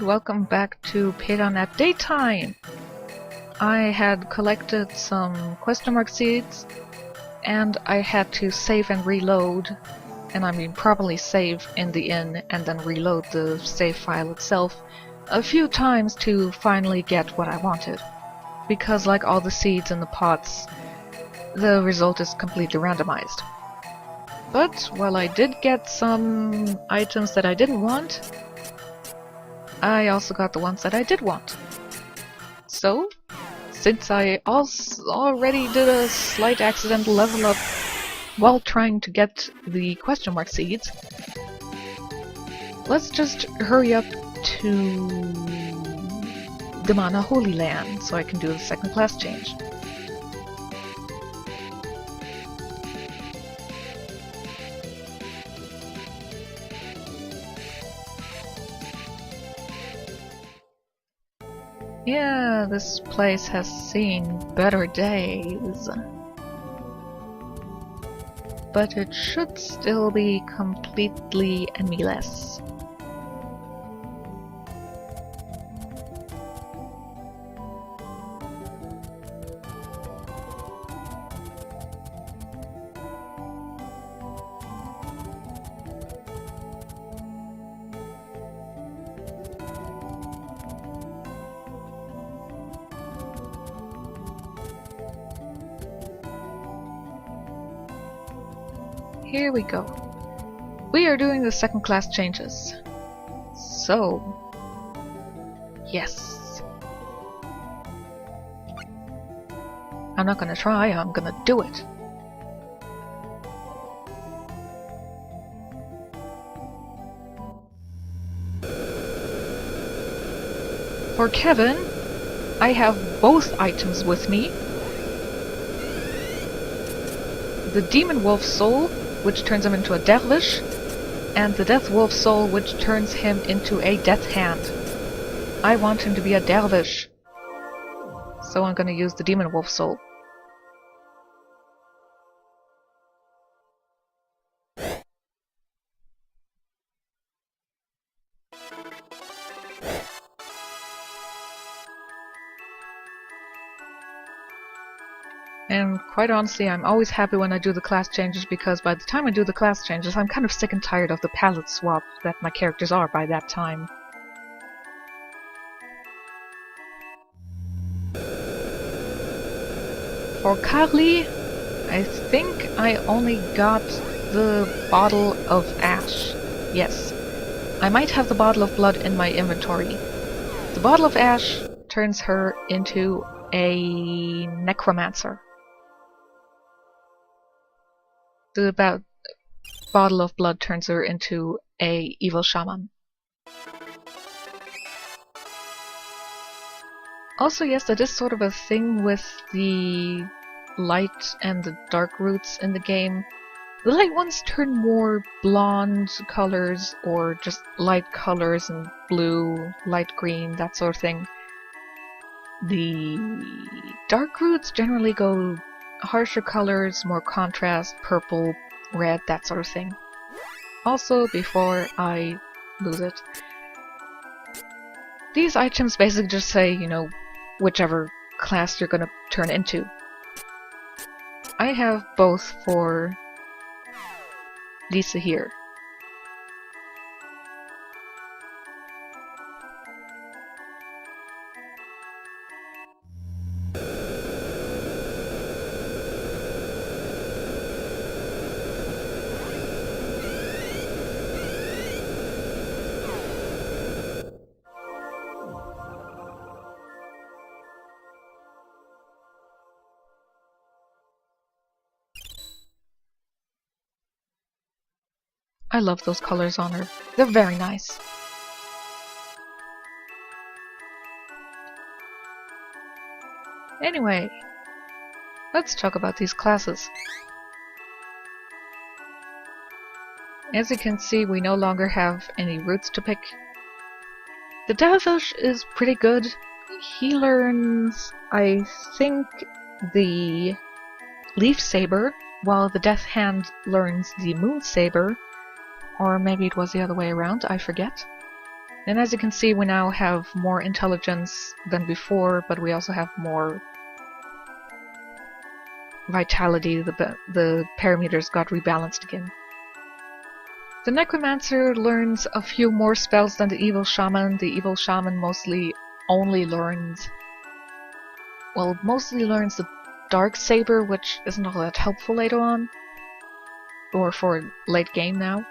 welcome back to Paydown at Daytime! I had collected some question mark seeds, and I had to save and reload, and I mean properly save in the inn and then reload the save file itself a few times to finally get what I wanted. Because like all the seeds in the pots, the result is completely randomized. But while I did get some items that I didn't want, I also got the ones that I did want. So, since I already did a slight accidental level up while trying to get the question mark seeds, let's just hurry up to the Mana Holyland so I can do the second class change. Yeah, this place has seen better days. But it should still be completely enemyless. Here we go. We are doing the second class changes. So, yes. I'm not gonna try, I'm gonna do it. For Kevin, I have both items with me. The Demon Wolf Soul, which turns him into a Dervish, and the Death Wolf Soul, which turns him into a Death Hand. I want him to be a Dervish, so I'm gonna use the Demon Wolf Soul. And quite honestly, I'm always happy when I do the class changes, because by the time I do the class changes, I'm kind of sick and tired of the palette swap that my characters are by that time. For Carly, I think I only got the Bottle of Ash. Yes, I might have the Bottle of Blood in my inventory. The Bottle of Ash turns her into a Necromancer. The Bottle of Blood turns her into a Evil Shaman. Also, yes, that is sort of a thing with the light and the dark roots in the game. The light ones turn more blonde colors, or just light colors and blue, light green, that sort of thing. The dark roots generally go harsher colors, more contrast, purple, red, that sort of thing. Also, before I lose it, these items basically just say, you know, whichever class you're gonna turn into. I have both for Lisa here. I love those colors on her. They're very nice. Anyway, let's talk about these classes. As you can see, we no longer have any roots to pick. The Dervish is pretty good. He learns, I think, the Leaf Saber, while the Death Hand learns the Moon Saber. Or maybe it was the other way around, I forget. And as you can see, we now have more intelligence than before, but we also have more vitality. The parameters got rebalanced again. The Necromancer learns a few more spells than the Evil Shaman. The Evil Shaman mostly learns the Dark Saber, which isn't all that helpful later on. Or for late game now.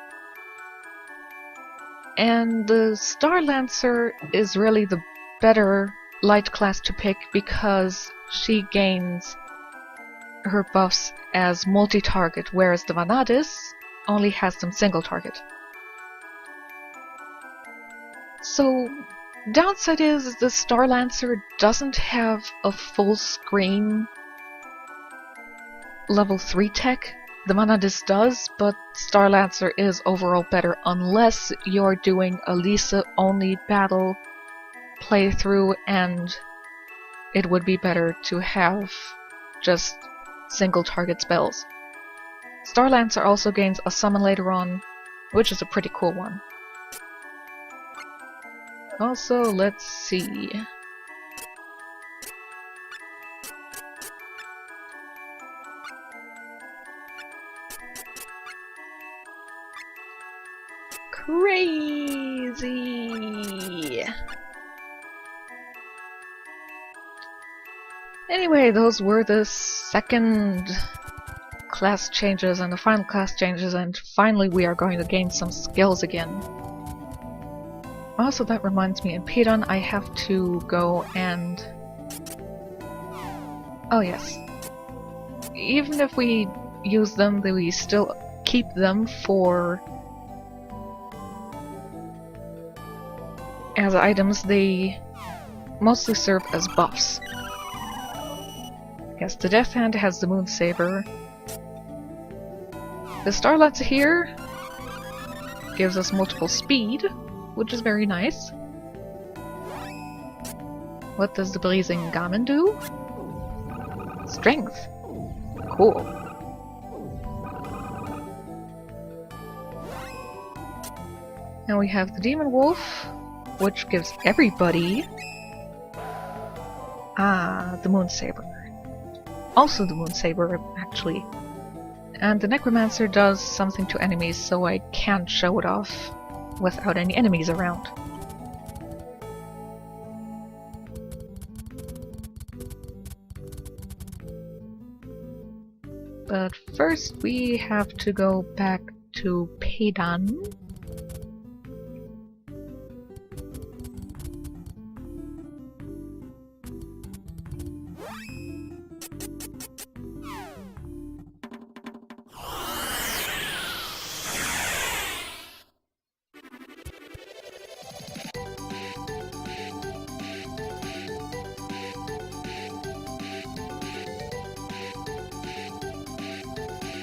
And the Star Lancer is really the better light class to pick because she gains her buffs as multi-target, whereas the Vanadis only has them single-target. So, downside is the Star Lancer doesn't have a full screen level 3 tech. The Vanadis does, but Star Lancer is overall better unless you're doing a Lisa-only battle playthrough, and it would be better to have just single-target spells. Star Lancer also gains a summon later on, which is a pretty cool one. Also, let's see. Crazy! Anyway, those were the second class changes and the final class changes, and finally we are going to gain some skills again. Also, that reminds me, in Pedon I have to go and... Oh yes. Even if we use them, we still keep them for... as items. They mostly serve as buffs. Yes, the Death Hand has the Moon Saber. The Star Lancer here gives us multiple speed, which is very nice. What does the Blazing Gamin do? Strength. Cool. And we have the Demon Wolf, which gives everybody the Moon Saber. Also the Moon Saber, actually. And the Necromancer does something to enemies, so I can't show it off without any enemies around. But first we have to go back to Pedon.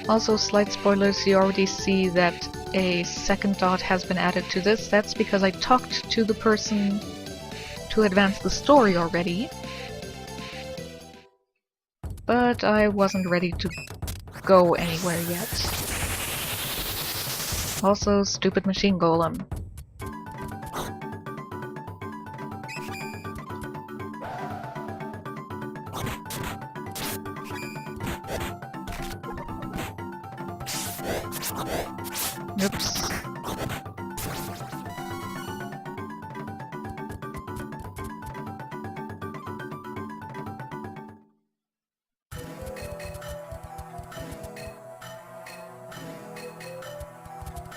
Also, slight spoilers, you already see that a second dot has been added to this. That's because I talked to the person to advance the story already. But I wasn't ready to go anywhere yet. Also, stupid machine golem. Oops.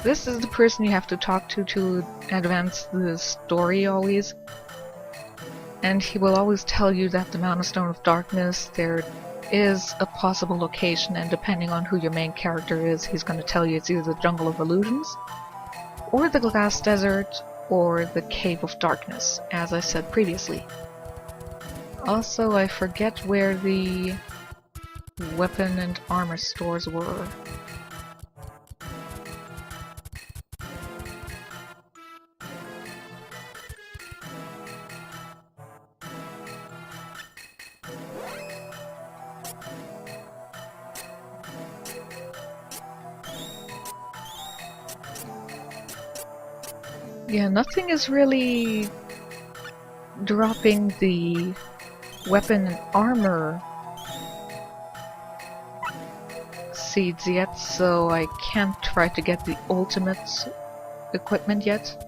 This is the person you have to talk to advance the story always. And he will always tell you that the Mana Stone of Darkness, there is a possible location, and depending on who your main character is, he's going to tell you it's either the Jungle of Illusions, or the Glass Desert, or the Cave of Darkness, as I said previously. Also, I forget where the weapon and armor stores were. Yeah, nothing is really dropping the weapon and armor seeds yet, so I can't try to get the ultimate equipment yet.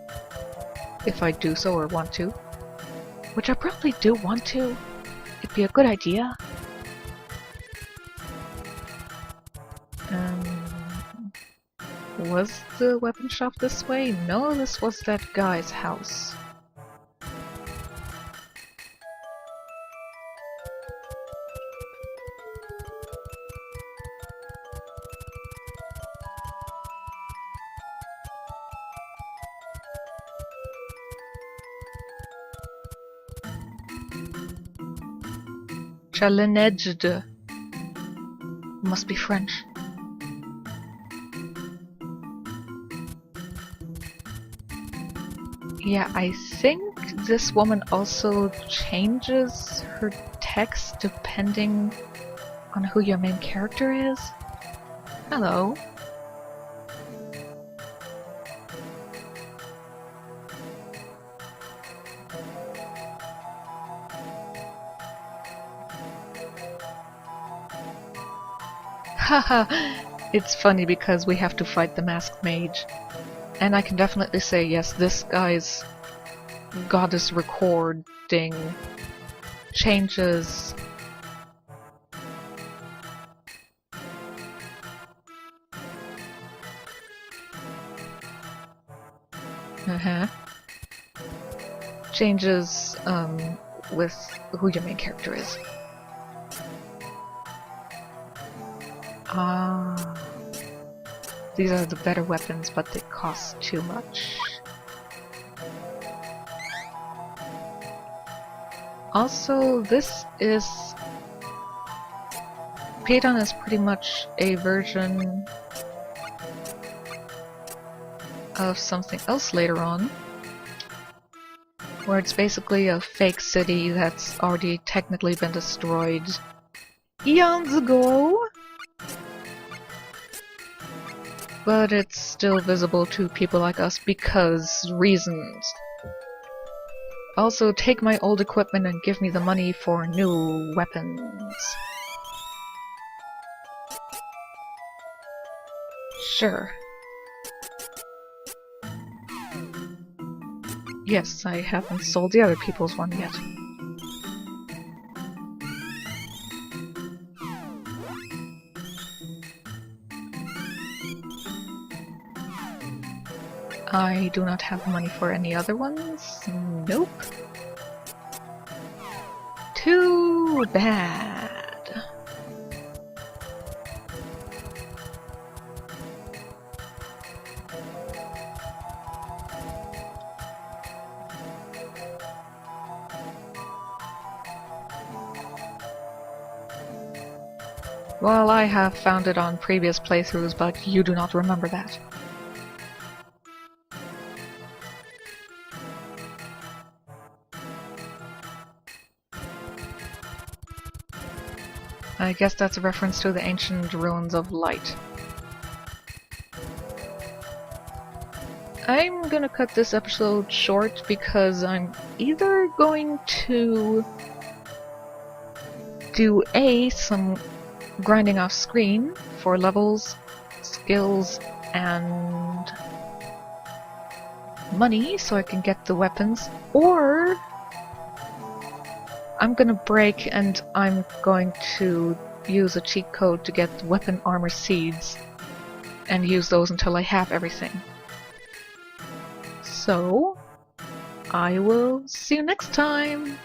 If I do so or want to. Which I probably do want to. It'd be a good idea. Was the weapon shop this way? No, this was that guy's house. Challenged. Must be French. Yeah, I think this woman also changes her text depending on who your main character is. Hello. Haha, it's funny because we have to fight the masked mage. And I can definitely say, yes, this guy's goddess recording changes changes with who your main character is. Ah. These are the better weapons, but they cost too much. Also, this is... Payton is pretty much a version of something else later on, where it's basically a fake city that's already technically been destroyed eons ago. But it's still visible to people like us because reasons. Also, take my old equipment and give me the money for new weapons. Sure. Yes, I haven't sold the other people's one yet. I do not have money for any other ones. Nope. Too bad. Well, I have found it on previous playthroughs, but you do not remember that. I guess that's a reference to the ancient ruins of light. I'm gonna cut this episode short because I'm either going to do some grinding off screen for levels, skills, and money so I can get the weapons, or I'm gonna break and I'm going to use a cheat code to get weapon armor seeds and use those until I have everything. So, I will see you next time!